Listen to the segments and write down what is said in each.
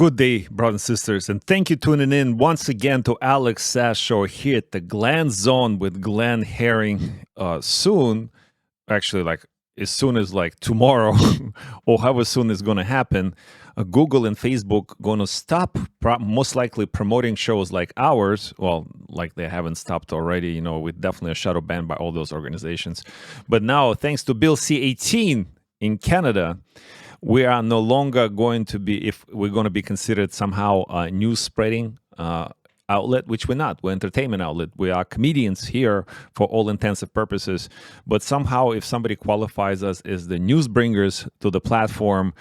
Good day, brothers and sisters, and thank you tuning in once again to Alex Sass Show here at the Glenn Zone with Glenn Herring. Soon, actually, like as soon as like tomorrow, or however soon it's going to happen, Google and Facebook going to stop most likely promoting shows like ours. Well, like they haven't stopped already, you know, with definitely a shadow ban by all those organizations. But now, thanks to Bill C-18 in Canada, we are no longer going to be, if we're going to be considered somehow a news spreading outlet, which we're not. We're entertainment outlet. We are comedians here for all intensive purposes. But somehow, if somebody qualifies us as the news bringers to the platform,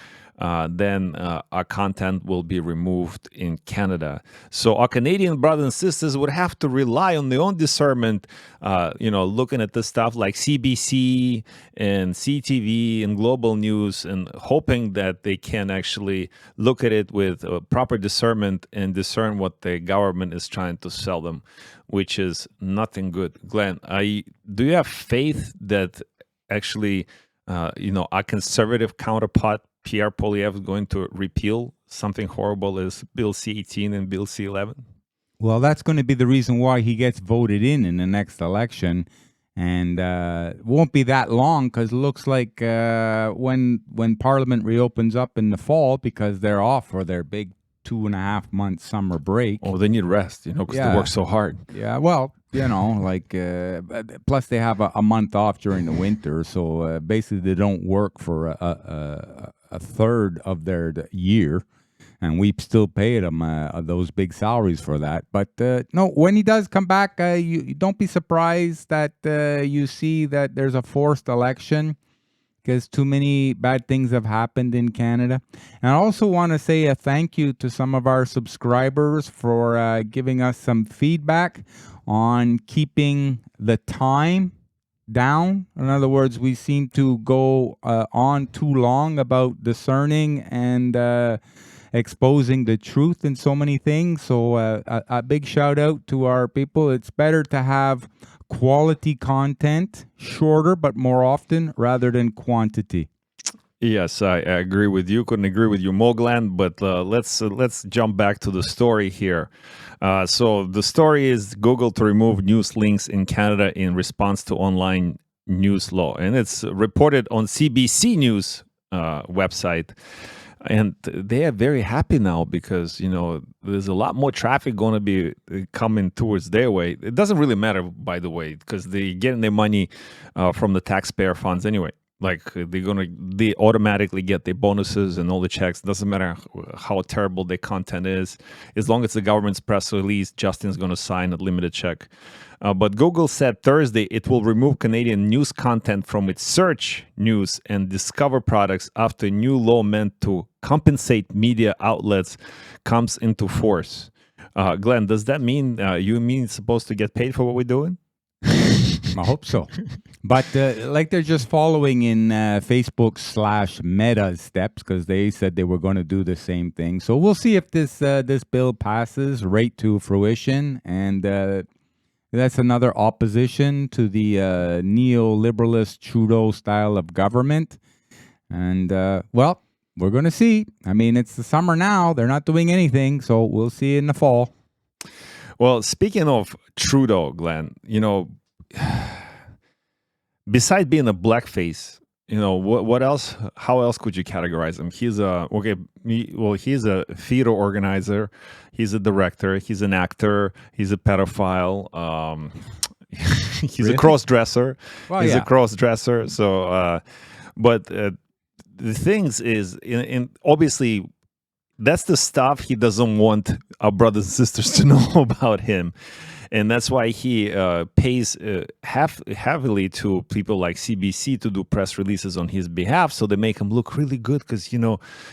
then our content will be removed in Canada. So our Canadian brothers and sisters would have to rely on their own discernment, looking at this stuff like CBC and CTV and Global News, and hoping that they can actually look at it with proper discernment and discern what the government is trying to sell them, which is nothing good. Glenn, do you have faith that actually, our conservative counterpart, Pierre Poilievre, is going to repeal something horrible as Bill C-18 and Bill C-11? Well, that's going to be the reason why he gets voted in the next election. And it won't be that long, because it looks like when Parliament reopens up in the fall, because they're off for their big 2.5-month summer break. Oh, they need rest, because they work so hard. Yeah, well, plus they have a month off during the winter. So basically they don't work for a third of their year. And we still pay them those big salaries for that. But no, when he does come back, you don't be surprised that you see that there's a forced election, because too many bad things have happened in Canada. And I also want to say a thank you to some of our subscribers for giving us some feedback on keeping the time down. In other words, we seem to go on too long about discerning and exposing the truth in so many things. So a big shout out to our people. It's better to have quality content, shorter but more often, rather than quantity. Yes, I agree with you. Couldn't agree with you more, Glenn. But let's jump back to the story here. So the story is Google to remove news links in Canada in response to online news law, and it's reported on CBC News website. And they are very happy now because, there's a lot more traffic going to be coming towards their way. It doesn't really matter, by the way, because they're getting their money from the taxpayer funds anyway. Like they automatically get their bonuses and all the checks. Doesn't matter how terrible their content is. As long as the government's press release, Justin's going to sign a limited check. But Google said Thursday it will remove Canadian news content from its search, news, and discover products after new law meant to compensate media outlets comes into force. Glenn, does that mean you supposed to get paid for what we're doing? I hope so. But they're just following in Facebook/Meta's steps, because they said they were going to do the same thing. So we'll see if this bill passes right to fruition. And that's another opposition to the neoliberalist Trudeau style of government. And, we're going to see. I mean, it's the summer now. They're not doing anything. So we'll see in the fall. Well, speaking of Trudeau, Glenn, besides being a blackface, what else? How else could you categorize him? He's he's a theater organizer, he's a director, he's an actor, he's a pedophile, he's really? A cross-dresser. Well, he's a cross-dresser. So, but the things is, obviously, that's the stuff he doesn't want our brothers and sisters to know about him. And that's why he pays heavily to people like CBC to do press releases on his behalf, so they make him look really good because,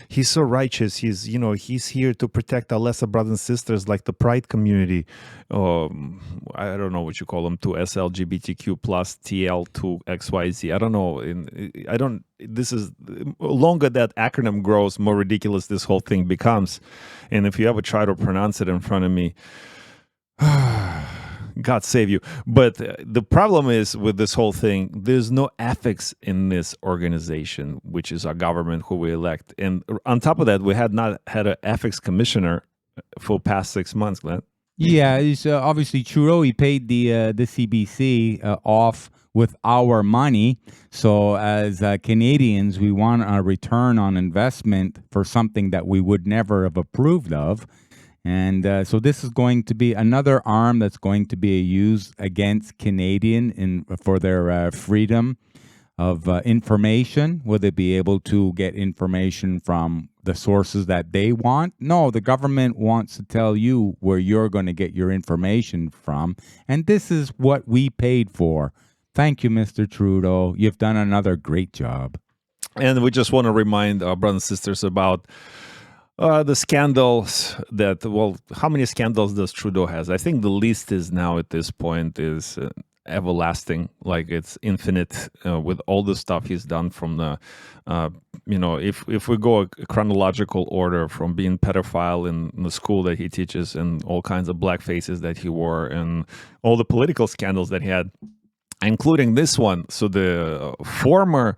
he's so righteous. He's here to protect our lesser brothers and sisters, like the Pride community. I don't know what you call them, to SLGBTQ plus TL to XYZ. I don't know. This is longer that acronym grows, more ridiculous this whole thing becomes. And if you ever try to pronounce it in front of me, God save you. But the problem is with this whole thing, there's no ethics in this organization, which is our government who we elect. And on top of that, we had not had an ethics commissioner for past 6 months, Glenn. Yeah, it's obviously Trudeau. He paid the CBC off with our money. So as Canadians, we want a return on investment for something that we would never have approved of. And so this is going to be another arm that's going to be used against Canadian for their freedom of information. Will they be able to get information from the sources that they want? No, the government wants to tell you where you're going to get your information from. And this is what we paid for. Thank you, Mr. Trudeau. You've done another great job. And we just want to remind our brothers and sisters about the scandals that, well, how many scandals does Trudeau has? I think the least is now at this point is everlasting, like it's infinite with all the stuff he's done from the, if we go a chronological order from being pedophile in the school that he teaches and all kinds of black faces that he wore and all the political scandals that he had, including this one. So the former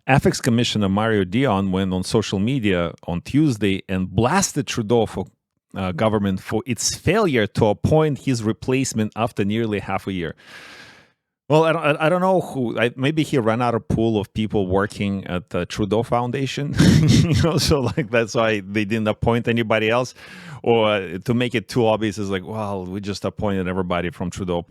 Ethics Commissioner Mario Dion went on social media on Tuesday and blasted Trudeau for government for its failure to appoint his replacement after nearly half a year. Well, I don't know who. Maybe he ran out of pool of people working at the Trudeau Foundation, so like that's why they didn't appoint anybody else, or to make it too obvious is like, well, we just appointed everybody from Trudeau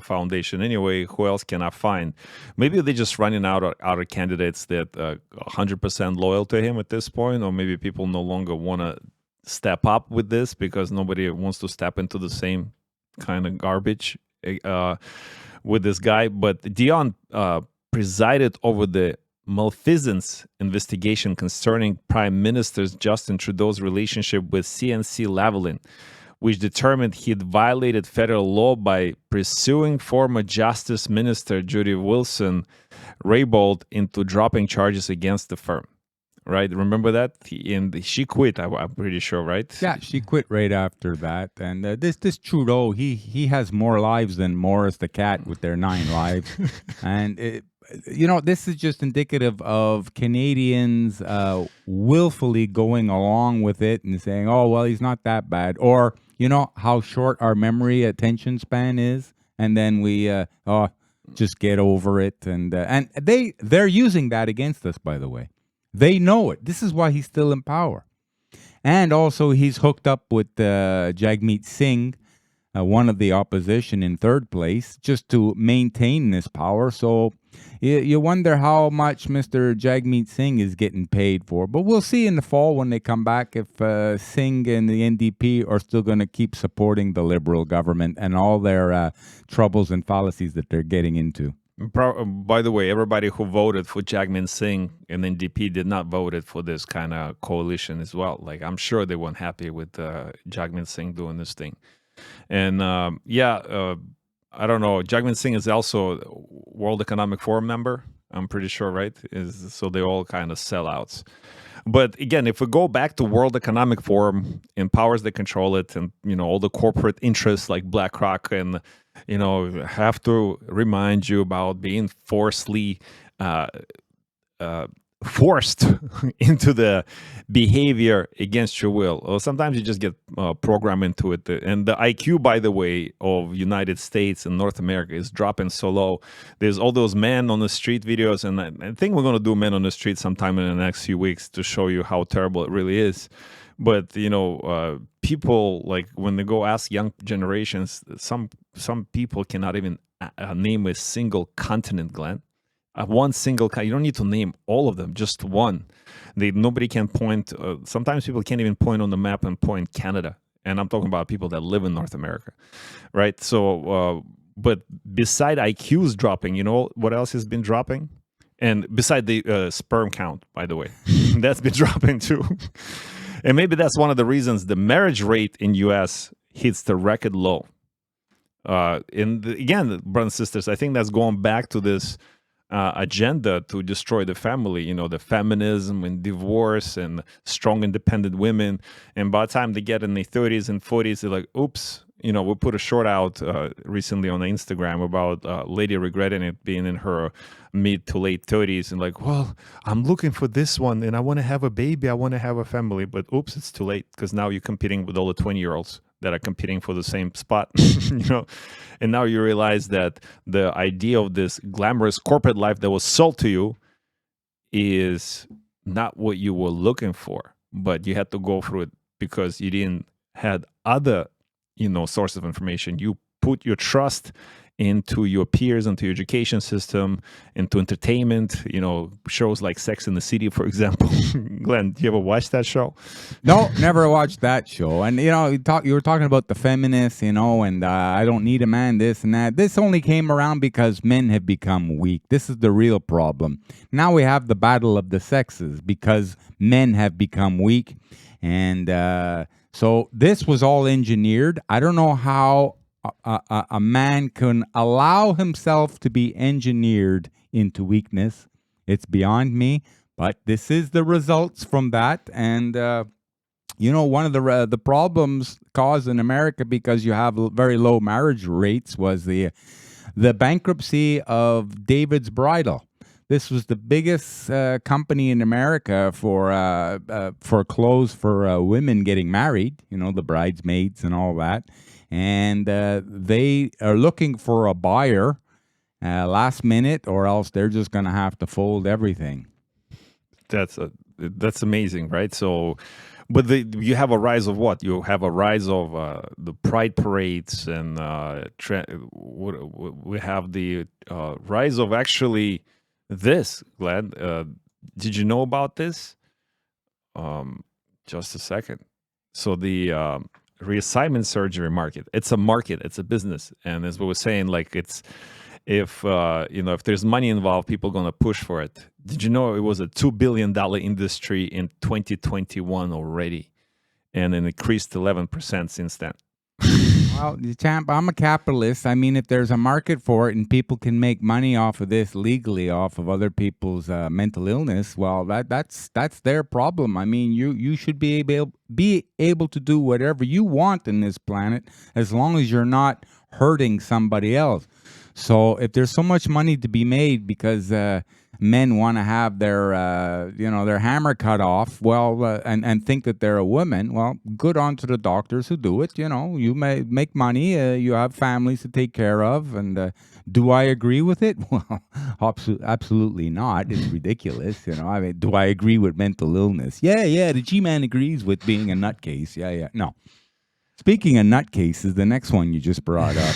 Foundation anyway. Who else can I find? Maybe they're just running out of candidates that 100% loyal to him at this point, or maybe people no longer want to step up with this because nobody wants to step into the same kind of garbage with this guy. But Dion presided over the malfeasance investigation concerning Prime Minister Justin Trudeau's relationship with CNC Lavalin, which determined he'd violated federal law by pursuing former Justice Minister Judy Wilson-Raybould into dropping charges against the firm. Right? Remember that? And she quit, I'm pretty sure, right? Yeah, she quit right after that. And this Trudeau, he has more lives than Morris the cat with their 9 lives. And, this is just indicative of Canadians willfully going along with it and saying, oh, well, he's not that bad. Or, how short our memory attention span is. And then we, just get over it. And they're using that against us, by the way. They know it. This is why he's still in power. And also he's hooked up with Jagmeet Singh, one of the opposition in 3rd place, just to maintain this power. So you wonder how much Mr. Jagmeet Singh is getting paid for. But we'll see in the fall when they come back if Singh and the NDP are still going to keep supporting the Liberal government and all their troubles and fallacies that they're getting into. By the way, everybody who voted for Jagmeet Singh and NDP did not vote for this kind of coalition as well. Like, I'm sure they weren't happy with Jagmeet Singh doing this thing. And I don't know. Jagmeet Singh is also a World Economic Forum member, I'm pretty sure, right? So they all kind of sellouts. But again, if we go back to World Economic Forum and powers that control it and, all the corporate interests like BlackRock and, have to remind you about being forced into the behavior against your will. Or sometimes you just get programmed into it. And the IQ, by the way, of United States and North America is dropping so low. There's all those men on the street videos, and I think we're going to do men on the street sometime in the next few weeks to show you how terrible it really is. But, people, like, when they go ask young generations, some people cannot even name a single continent, Glenn. One single, you don't need to name all of them, just one. Nobody can point. Sometimes people can't even point on the map and point Canada. And I'm talking about people that live in North America, right? So, but beside IQs dropping, what else has been dropping? And beside the sperm count, by the way, that's been dropping too. And maybe that's one of the reasons the marriage rate in U.S. hits the record low. Again, brothers and sisters, I think that's going back to this agenda to destroy the family, the feminism and divorce and strong independent women. And by the time they get in their 30s and 40s, they're like, oops, we put a short out recently on Instagram about a lady regretting it, being in her mid to late 30s and like, well, I'm looking for this one and I want to have a baby, I want to have a family, but oops, it's too late because now you're competing with all the 20-year-olds that are competing for the same spot, and now you realize that the idea of this glamorous corporate life that was sold to you is not what you were looking for, but you had to go through it because you didn't had other source of information. You put your trust into your peers, into your education system, into entertainment, shows like Sex in the City, for example. Glenn, do you ever watch that show? No, never watched that show. And you were talking about the feminists, and I don't need a man, this and that. This only came around because men have become weak. This is the real problem. Now we have the battle of the sexes because men have become weak. And so this was all engineered. I don't know how a man can allow himself to be engineered into weakness. It's beyond me, but this is the results from that. And one of the problems caused in America because you have very low marriage rates was the bankruptcy of David's Bridal. This was the biggest company in America for clothes for women getting married, the bridesmaids and all that. And they are looking for a buyer last minute, or else they're just going to have to fold everything. That's amazing, right? So, but you have a rise of what? You have a rise of the pride parades, and we have the rise of actually this. Glad, did you know about this? Just a second. So the reassignment surgery market. It's a market. It's a business, and as we were saying, like if there's money involved, people are gonna push for it. Did you know it was a $2 billion industry in 2021 already, and it increased 11% since then? Well, champ, I'm a capitalist. I mean, if there's a market for it and people can make money off of this legally, off of other people's mental illness, well, that's their problem. I mean, you should be able to do whatever you want in this planet as long as you're not hurting somebody else. So if there's so much money to be made because men want to have their their hammer cut off, well, and think that they're a woman, well, good on to the doctors who do it. You may make money, you have families to take care of, and do I agree with it? Well, absolutely not. It's ridiculous. I mean, do I agree with mental illness? Yeah, the G-Man agrees with being a nutcase. Yeah, no. Speaking of nutcases, the next one you just brought up.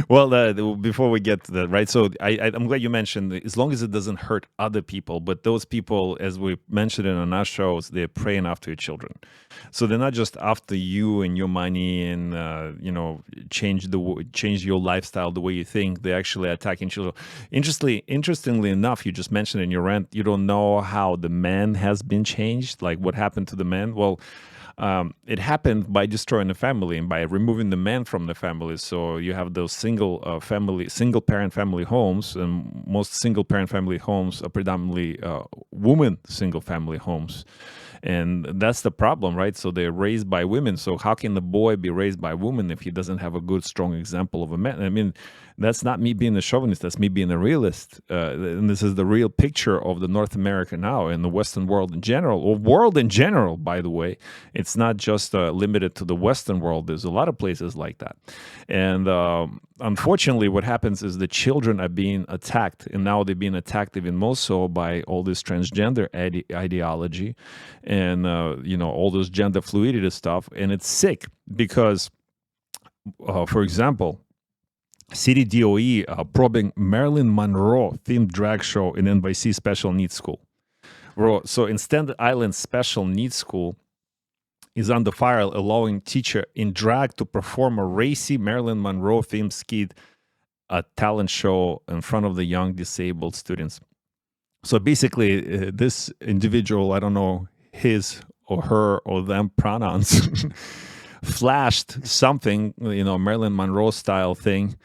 Well, before we get to that, right? So I'm glad you mentioned, as long as it doesn't hurt other people, but those people, as we mentioned in our shows, they're preying after your children. So they're not just after you and your money and change your lifestyle, the way you think. They're actually attacking children. Interestingly enough, you just mentioned in your rant, you don't know how the man has been changed, like what happened to the man. Well, it happened by destroying the family and by removing the man from the family. So you have those single parent family homes, and most single parent family homes are predominantly woman single family homes. And that's the problem, right? So they're raised by women. So how can the boy be raised by a woman if he doesn't have a good, strong example of a man? I mean, that's not me being a chauvinist. That's me being a realist. And this is the real picture of the North America now and the Western world in general, or world in general, by the way. It's not just limited to the Western world. There's a lot of places like that. And unfortunately, what happens is the children are being attacked, and now they're being attacked even more so by all this transgender ideology and all this gender fluidity stuff. And it's sick because, for example, City DOE probing Marilyn Monroe themed drag show in NYC special needs school. So in Staten Island special needs school is under fire, allowing teacher in drag to perform a racy Marilyn Monroe themed skit, a talent show in front of the young disabled students. So basically, this individual, I don't know his or her or them pronouns, flashed something, Marilyn Monroe style thing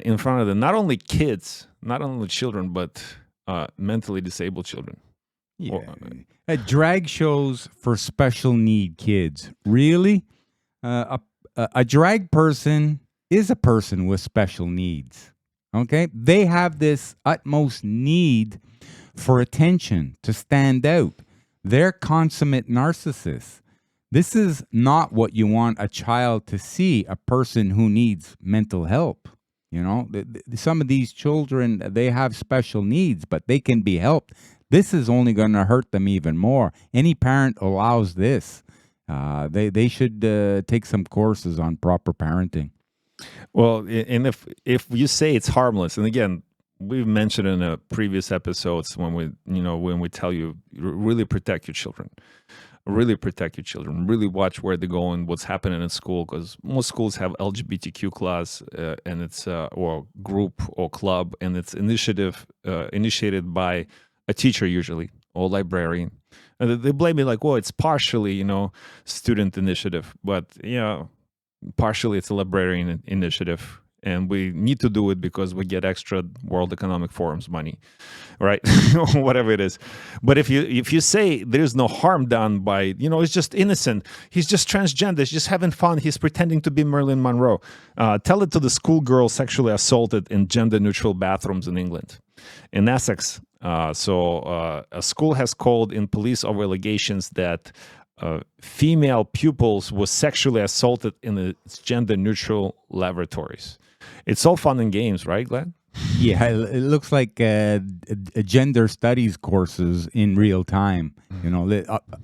in front of them. Not only kids, not only children, but mentally disabled children. Yeah. Drag shows for special need kids. Really? A drag person is a person with special needs. Okay, they have this utmost need for attention, to stand out. They're consummate narcissists. This is not what you want a child to see, a person who needs mental help. You know, some of these children, they have special needs, but they can be helped. This is only going to hurt them even more. Any parent allows this. They should take some courses on proper parenting. Well, and if you say it's harmless, and again, we've mentioned in a previous episodes when we tell you really protect your children, really watch where they're going, what's happening in school, because most schools have LGBTQ class, and it's or group or club, and it's initiated by a teacher usually or librarian. And they blame it like, well, it's partially student initiative, but partially it's a librarian initiative, and we need to do it because we get extra World Economic Forum's money, right? Whatever it is. But if you say there's no harm done by, it's just innocent, he's just transgender, he's just having fun, he's pretending to be Marilyn Monroe, tell it to the schoolgirl sexually assaulted in gender-neutral bathrooms in England. In Essex, a school has called in police over allegations that female pupils were sexually assaulted in its gender-neutral laboratories. It's all fun and games, right, Glenn? Yeah, it looks like gender studies courses in real time.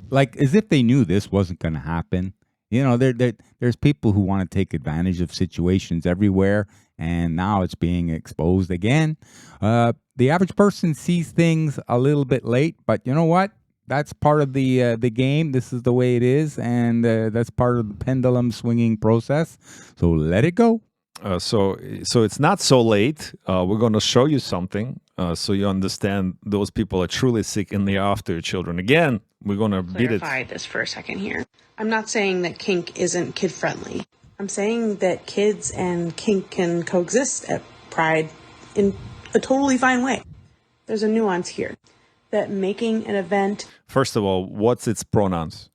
Like as if they knew this wasn't going to happen. There's people who want to take advantage of situations everywhere, and now it's being exposed again. The average person sees things a little bit late, but you know what? That's part of the game. This is the way it is, and that's part of the pendulum swinging process. So let it go. So it's not so late. We're going to show you something so you understand those people are truly sick and they are after your children. Again, we're going to beat it. Clarify this for a second here. I'm not saying that kink isn't kid friendly. I'm saying that kids and kink can coexist at Pride in a totally fine way. There's a nuance here that making an event, first of all, what's its pronouns?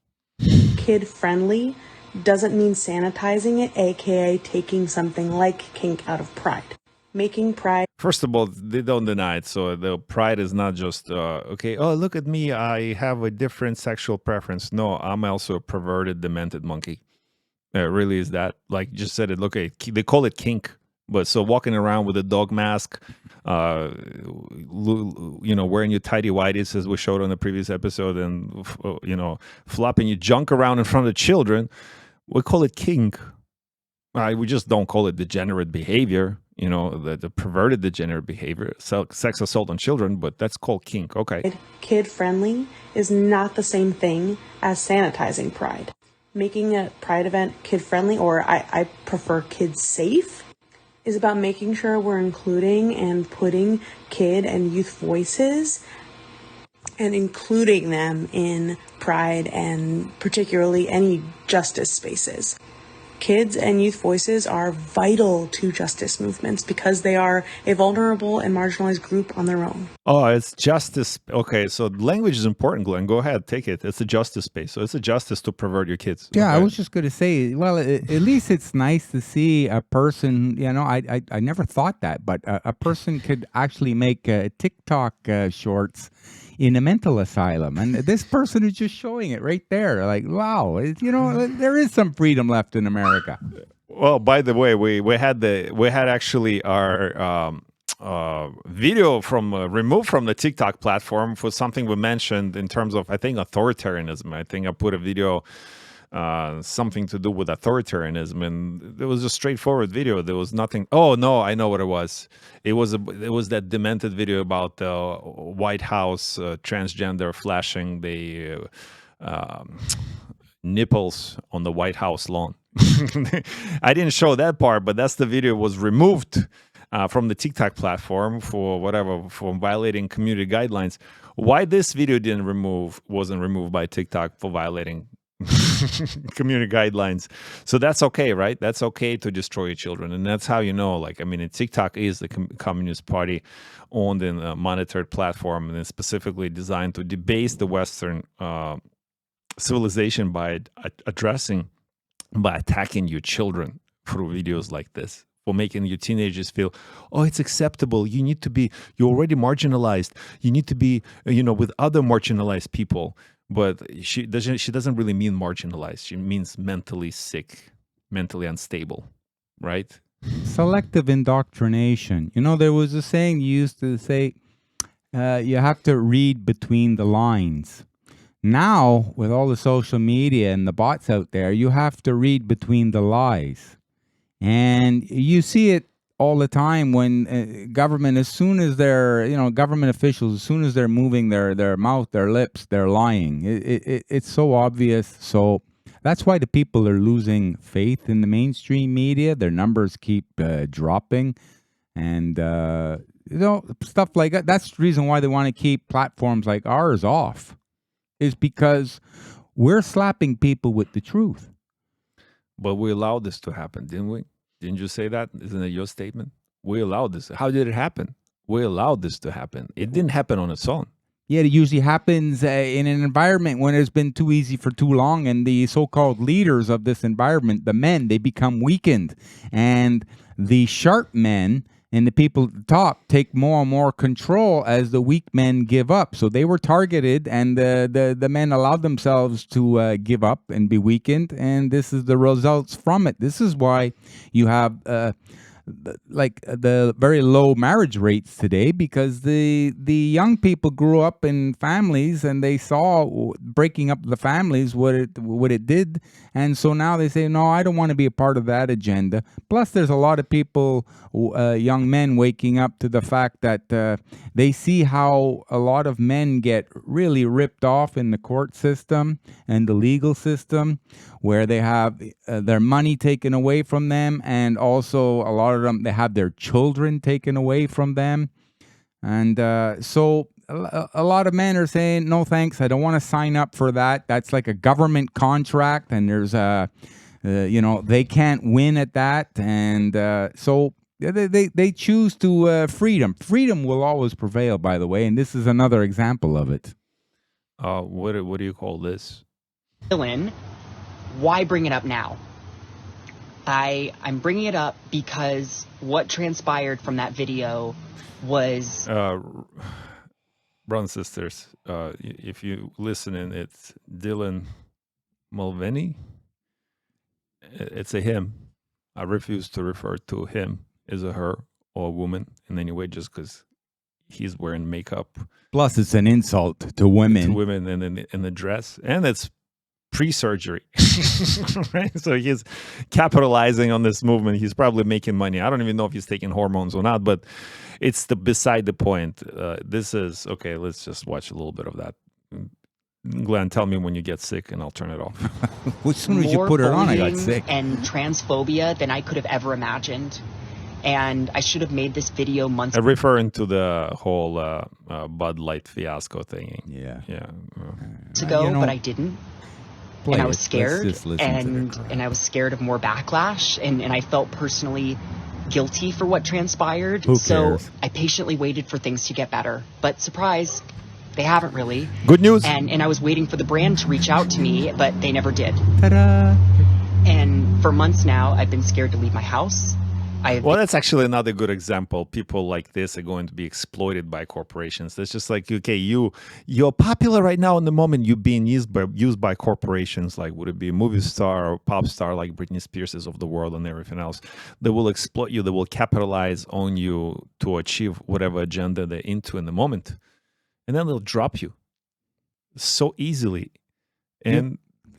Kid friendly doesn't mean sanitizing it, aka taking something like kink out of Pride. Making Pride. First of all, they don't deny it. So the Pride is not just, okay, oh, look at me, I have a different sexual preference. No, I'm also a perverted, demented monkey. It really is that. Like you just said it, look, they call it kink. But so walking around with a dog mask, wearing your tidy whities, as we showed on the previous episode, and, flopping your junk around in front of children, we call it kink. We just don't call it degenerate behavior, the perverted degenerate behavior, sex assault on children, but that's called kink. Okay. Kid friendly is not the same thing as sanitizing Pride. Making a Pride event kid friendly, or I prefer kid safe, is about making sure we're including and putting kid and youth voices and including them in Pride and particularly any justice spaces. Kids and youth voices are vital to justice movements because they are a vulnerable and marginalized group on their own. Oh, it's justice. Okay, so language is important, Glenn. Go ahead, take it. It's a justice space. So it's a justice to pervert your kids. Yeah, okay? I was just going to say, well, at least it's nice to see a person, I never thought that, but a person could actually make TikTok shorts in a mental asylum, and this person is just showing it right there. Like, wow, there is some freedom left in America. Well, by the way, we had actually our video from removed from the TikTok platform for something we mentioned in terms of, I think, authoritarianism. I think I put a video something to do with authoritarianism, and it was a straightforward video. There was nothing. Oh no, I know what it was. It was that demented video about the White House transgender flashing the nipples on the White House lawn. I didn't show that part, but that's the video was removed from the TikTok platform for violating community guidelines. Why this video wasn't removed by TikTok for violating community guidelines? So that's okay, right? That's okay to destroy your children, and that's how TikTok is the Communist Party owned and monitored platform, and it's specifically designed to debase the Western civilization by addressing by attacking your children through videos like this, for making your teenagers feel, oh, it's acceptable. You're already marginalized. You need to be, with other marginalized people. But she doesn't really mean marginalized. She means mentally sick, mentally unstable, right? Selective indoctrination. There was a saying you used to say, you have to read between the lines. Now, with all the social media and the bots out there, you have to read between the lies. And you see it all the time when government, as soon as they're, government officials, as soon as they're moving their mouth, their lips, they're lying. It's so obvious. So that's why the people are losing faith in the mainstream media. Their numbers keep dropping. And, stuff like that. That's the reason why they want to keep platforms like ours off, is because we're slapping people with the truth. But we allowed this to happen, didn't we? Didn't you say that? Isn't it your statement? We allowed this. How did it happen? We allowed this to happen. It didn't happen on its own. Yeah, it usually happens in an environment when it's been too easy for too long, and the so-called leaders of this environment, the men, they become weakened. And the sharp men and the people at the top take more and more control as the weak men give up. So they were targeted, and the men allowed themselves to give up and be weakened, and this is the results from it. This is why you have the very low marriage rates today, because the young people grew up in families and they saw breaking up the families what it did, and so now they say, no, I don't want to be a part of that agenda. Plus there's a lot of people, young men, waking up to the fact that they see how a lot of men get really ripped off in the court system and the legal system, where they have their money taken away from them, and also a lot of them, they have their children taken away from them. And so a lot of men are saying, no thanks, I don't want to sign up for that. That's like a government contract, and there's they can't win at that. And so they choose to freedom. Freedom will always prevail, by the way, and this is another example of it. What do you call this? Why bring it up now? I'm bringing it up because what transpired from that video was... Brown sisters, if you listen in, it's Dylan Mulvaney. It's a him. I refuse to refer to him as a her or a woman in any way, just because he's wearing makeup. Plus, it's an insult to women. To women in the dress. And it's pre-surgery, right? So he's capitalizing on this movement. He's probably making money. I don't even know if he's taking hormones or not, but it's beside the point. This is, okay, let's just watch a little bit of that. Glenn, tell me when you get sick and I'll turn it off. As soon as you put it on, I got sick. And transphobia than I could have ever imagined. And I should have made this video months ago. Referring to the whole Bud Light fiasco thing. Yeah. But I didn't. And I was scared, and I was scared of more backlash, and I felt personally guilty for what transpired. So I patiently waited for things to get better. But surprise, they haven't really. Good news. And I was waiting for the brand to reach out to me, but they never did. Ta-da! And for months now, I've been scared to leave my house. Well, that's actually another good example. People like this are going to be exploited by corporations. It's just like, okay, you're popular right now in the moment. You're being used by corporations. Like, would it be a movie star or pop star like Britney Spears of the world and everything else? They will exploit you. They will capitalize on you to achieve whatever agenda they're into in the moment, and then they'll drop you so easily.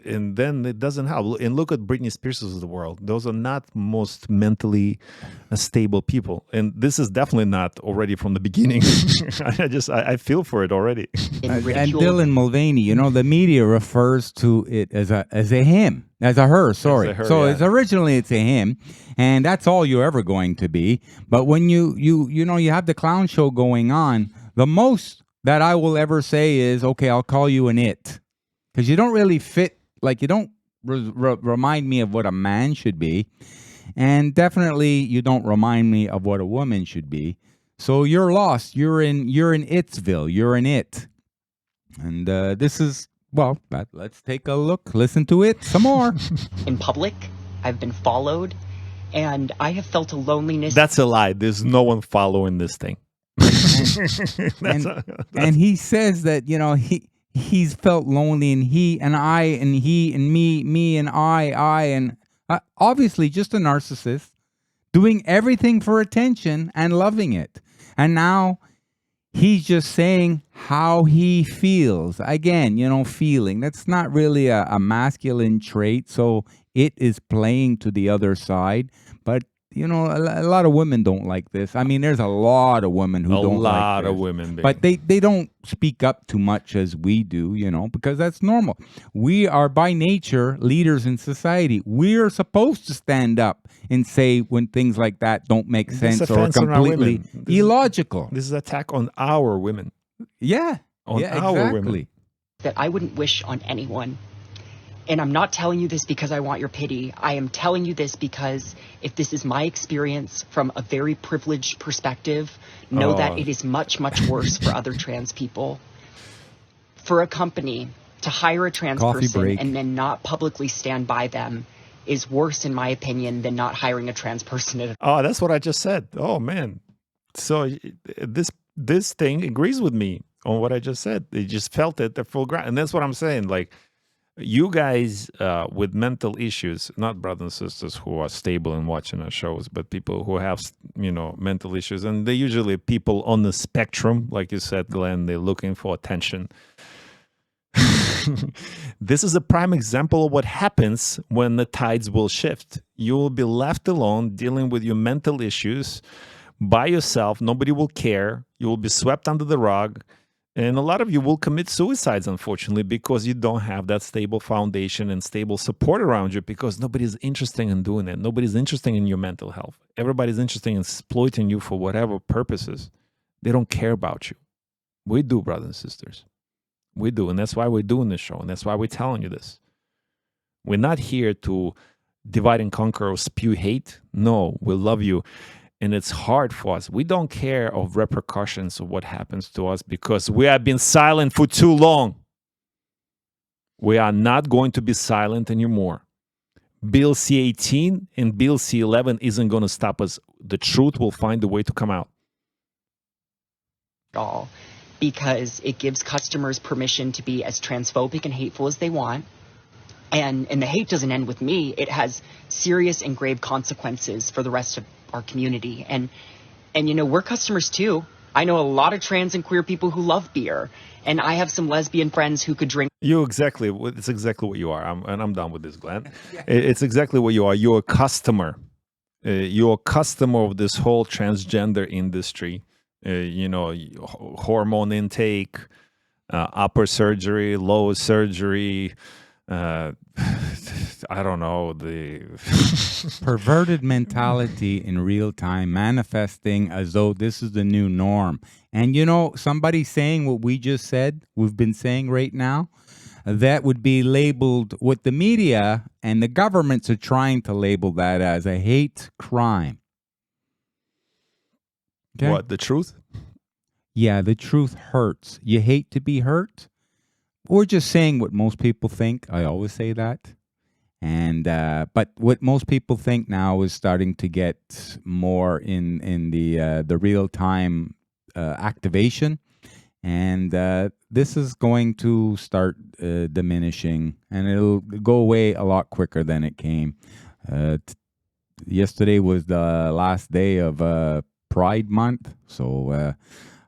And then it doesn't help. And look at Britney Spears of the world. Those are not most mentally stable people. And this is definitely not already from the beginning. I feel for it already. And Dylan Mulvaney, the media refers to it as a him, as a her, sorry. As a her, so yeah. it's originally it's a him, and that's all you're ever going to be. But when you have the clown show going on, the most that I will ever say is, okay, I'll call you an it. Because you don't really fit. Like, you don't remind me of what a man should be. And definitely you don't remind me of what a woman should be. So you're lost. You're in Itsville. You're in it. And this is Well, let's take a look. Listen to it some more. In public, I've been followed, and I have felt a loneliness. That's a lie. There's no one following this thing. And he says that, you know, he's felt lonely, and he and I and he and me and I and obviously just a narcissist doing everything for attention and loving it. And now he's just saying how he feels. Again, you know, feeling. That's not really a masculine trait, so it is playing to the other side. But, you know, a lot of women don't like this. I mean, there's a lot of women who don't like this. A lot of women. Baby. But they don't speak up too much as we do, you know, because that's normal. We are by nature leaders in society. We're supposed to stand up and say when things like that don't make sense or are completely illogical. This is an attack on our women. Yeah. On our women. That I wouldn't wish on anyone. And I'm not telling you this because I want your pity. I am telling you this because if this is my experience from a very privileged perspective, know that it is much, much worse for other trans people. For a company to hire a trans person and then not publicly stand by them is worse, in my opinion, than not hiring a trans person at all. Oh, that's what I just said. Oh, man. So this thing agrees with me on what I just said. They just felt it at full ground. And that's what I'm saying. Like, you guys with mental issues, not brothers and sisters who are stable and watching our shows, but people who have, you know, mental issues. And they're usually people on the spectrum, like you said, Glenn, they're looking for attention. This is a prime example of what happens when the tides will shift. You will be left alone dealing with your mental issues by yourself. Nobody will care. You will be swept under the rug. And a lot of you will commit suicides, unfortunately, because you don't have that stable foundation and stable support around you, because nobody's interested in doing it. Nobody's interested in your mental health. Everybody's interested in exploiting you for whatever purposes. They don't care about you. We do, brothers and sisters. We do. And that's why we're doing this show. And that's why we're telling you this. We're not here to divide and conquer or spew hate. No, we love you. And it's hard for us. We don't care of repercussions of what happens to us because we have been silent for too long. We are not going to be silent anymore. Bill C-18 and Bill C-11 isn't going to stop us. The truth will find a way to come out. All because it gives customers permission to be as transphobic and hateful as they want. And the hate doesn't end with me. It has serious and grave consequences for the rest of our community. And you know, we're customers too. I know a lot of trans and queer people who love beer, and I have some lesbian friends who could drink. It's exactly what you are. I'm done with this, Glenn. It's exactly what you are. You're a customer. You're a customer of this whole transgender industry. You know, hormone intake, upper surgery, lower surgery, I don't know, the perverted mentality in real time, manifesting as though this is the new norm. And you know, somebody saying what we just said, we've been saying right now, that would be labeled, what the media and the governments are trying to label that as a hate crime. Okay? What, the truth? Yeah, the truth hurts. You hate to be hurt? We're just saying what most people think. I always say that. And but what most people think now is starting to get more in the real time activation, and this is going to start diminishing, and it'll go away a lot quicker than it came. Yesterday was the last day of Pride Month, so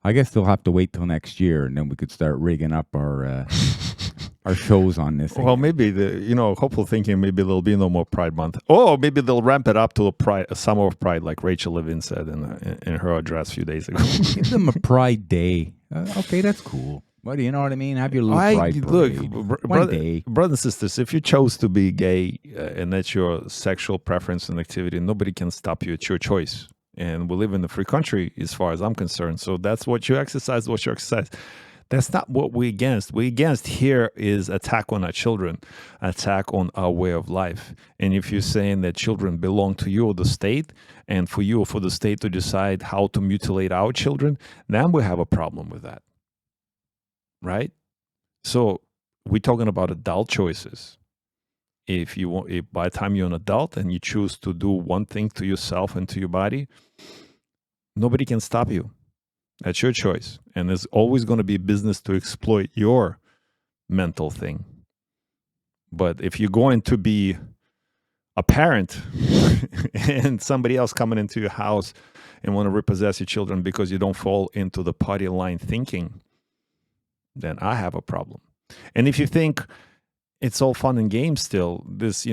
I guess they'll have to wait till next year, and then we could start rigging up our shows on this. Well, maybe hopeful thinking. Maybe there'll be no more Pride Month. Oh, maybe they'll ramp it up to a summer of Pride, like Rachel Levin said in her address a few days ago. Give them a Pride Day. Okay, that's cool. What do you know what I mean? Have your little Pride parade. Look, brothers and sisters, if you chose to be gay and that's your sexual preference and activity, nobody can stop you. It's your choice. And we live in a free country as far as I'm concerned. So that's what you exercise, what you exercise. That's not what we're against. We're against here is attack on our children, attack on our way of life. And if you're saying that children belong to you or the state, and for you or for the state to decide how to mutilate our children, then we have a problem with that. Right? So we're talking about adult choices. If by the time you're an adult and you choose to do one thing to yourself and to your body, nobody can stop you. That's your choice. And there's always going to be business to exploit your mental thing. But if you're going to be a parent and somebody else coming into your house and want to repossess your children because you don't fall into the party line thinking, then I have a problem. And if you think it's all fun and games still, this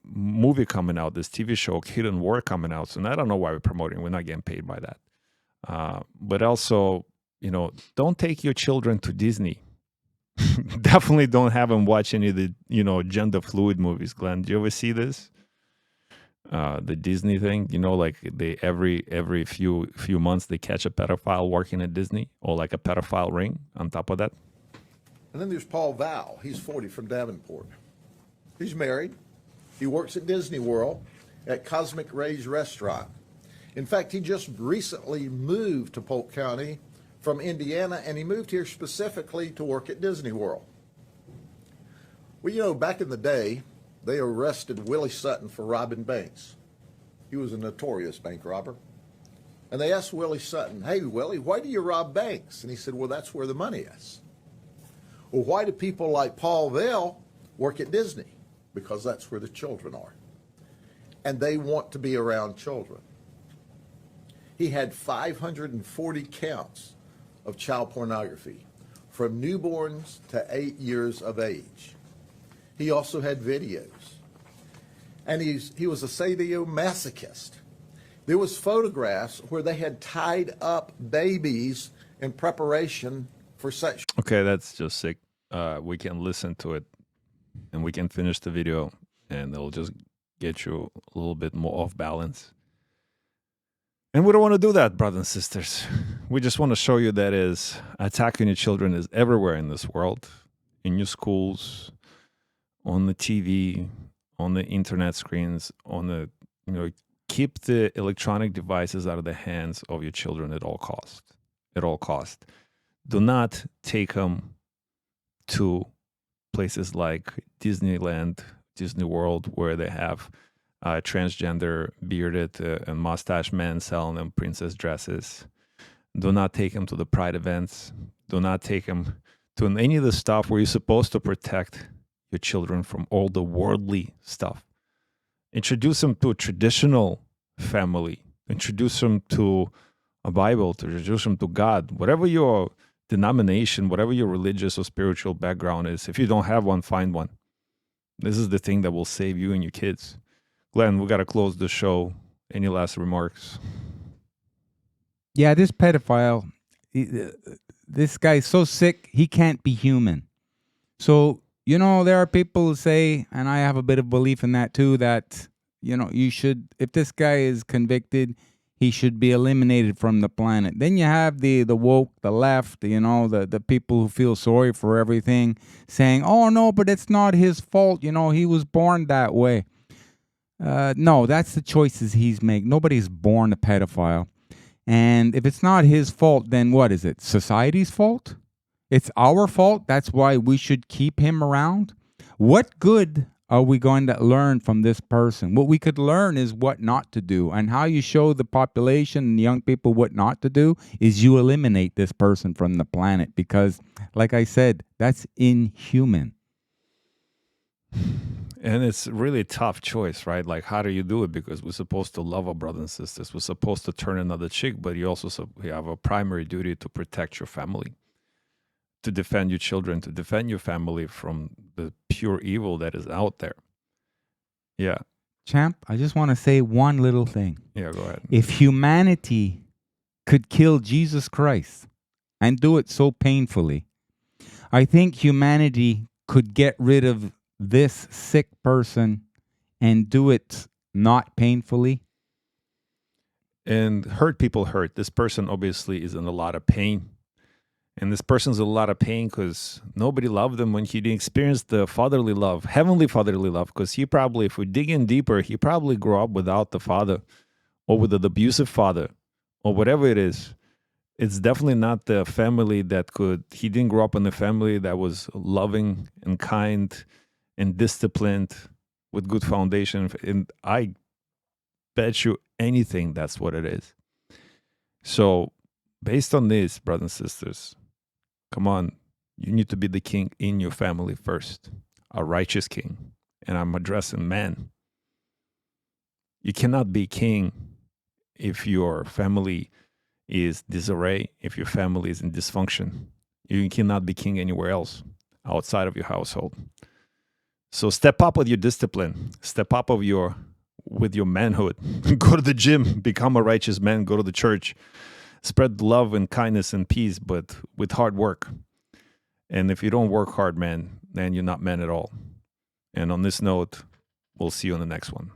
movie coming out, this TV show, Hidden War coming out, and I don't know why we're promoting, we're not getting paid by that. But also, don't take your children to Disney. Definitely don't have them watch any of the, gender fluid movies. Glenn, do you ever see this? The Disney thing, like they every few months they catch a pedophile working at Disney, or like a pedophile ring on top of that. And then there's Paul Val. He's 40 from Davenport. He's married. He works at Disney World at Cosmic Rays Restaurant. In fact, he just recently moved to Polk County from Indiana, and he moved here specifically to work at Disney World. Well, back in the day, they arrested Willie Sutton for robbing banks. He was a notorious bank robber. And they asked Willie Sutton, "Hey, Willie, why do you rob banks?" And he said, "Well, that's where the money is." "Well, why do people like Paul Vale work at Disney?" "Because that's where the children are. And they want to be around children." He had 540 counts of child pornography from newborns to 8 years of age. He also had videos. And he was a sadomasochist. There was photographs where they had tied up babies in preparation for sexual. Okay, that's just sick. We can listen to it and we can finish the video, and it'll just get you a little bit more off balance. And we don't want to do that, brothers and sisters. We just want to show you that attacking your children is everywhere in this world, in your schools, on the TV, on the internet screens, keep the electronic devices out of the hands of your children at all cost. At all cost. Do not take them to places like Disneyland, Disney World, where they have transgender, bearded, and mustache men selling them princess dresses. Do not take them to the pride events. Do not take them to any of the stuff where you're supposed to protect your children from all the worldly stuff. Introduce them to a traditional family. Introduce them to a Bible, to introduce them to God. Whatever your denomination, whatever your religious or spiritual background is, if you don't have one, find one. This is the thing that will save you and your kids. Glenn, we got to close the show. Any last remarks? Yeah, this pedophile, this guy's so sick, he can't be human. So, there are people who say, and I have a bit of belief in that too, that, you should, if this guy is convicted, he should be eliminated from the planet. Then you have the woke, the left, the people who feel sorry for everything, saying, "Oh, no, but it's not his fault. He was born that way." No, that's the choices he's made. Nobody's born a pedophile. And if it's not his fault, then what is it? Society's fault? It's our fault. That's why we should keep him around. What good are we going to learn from this person? What we could learn is what not to do. And how you show the population and young people what not to do is you eliminate this person from the planet. Because, like I said, that's inhuman. And it's really a tough choice, right? Like, how do you do it? Because we're supposed to love our brothers and sisters. We're supposed to turn another cheek, but you have a primary duty to protect your family, to defend your children, to defend your family from the pure evil that is out there. Yeah. Champ, I just want to say one little thing. Yeah, go ahead. If humanity could kill Jesus Christ and do it so painfully, I think humanity could get rid of this sick person and do it not painfully. And hurt people hurt. This person obviously is in a lot of pain. And this person's in a lot of pain because nobody loved him when he didn't experience the fatherly love, heavenly fatherly love. Because he probably, if we dig in deeper, he probably grew up without the father, or with an abusive father, or whatever it is. it's definitely not the family that could. He didn't grow up in a family that was loving and kind and disciplined with good foundation. And I bet you anything that's what it is. So, based on this, brothers and sisters, come on, you need to be the king in your family first, a righteous king. And I'm addressing men. You cannot be king if your family is disarray, if your family is in dysfunction. You cannot be king anywhere else outside of your household. So step up with your discipline. Step up with your manhood. Go to the gym, become a righteous man, go to the church. Spread love and kindness and peace, but with hard work. And if you don't work hard, man, then you're not man at all. And on this note, we'll see you on the next one.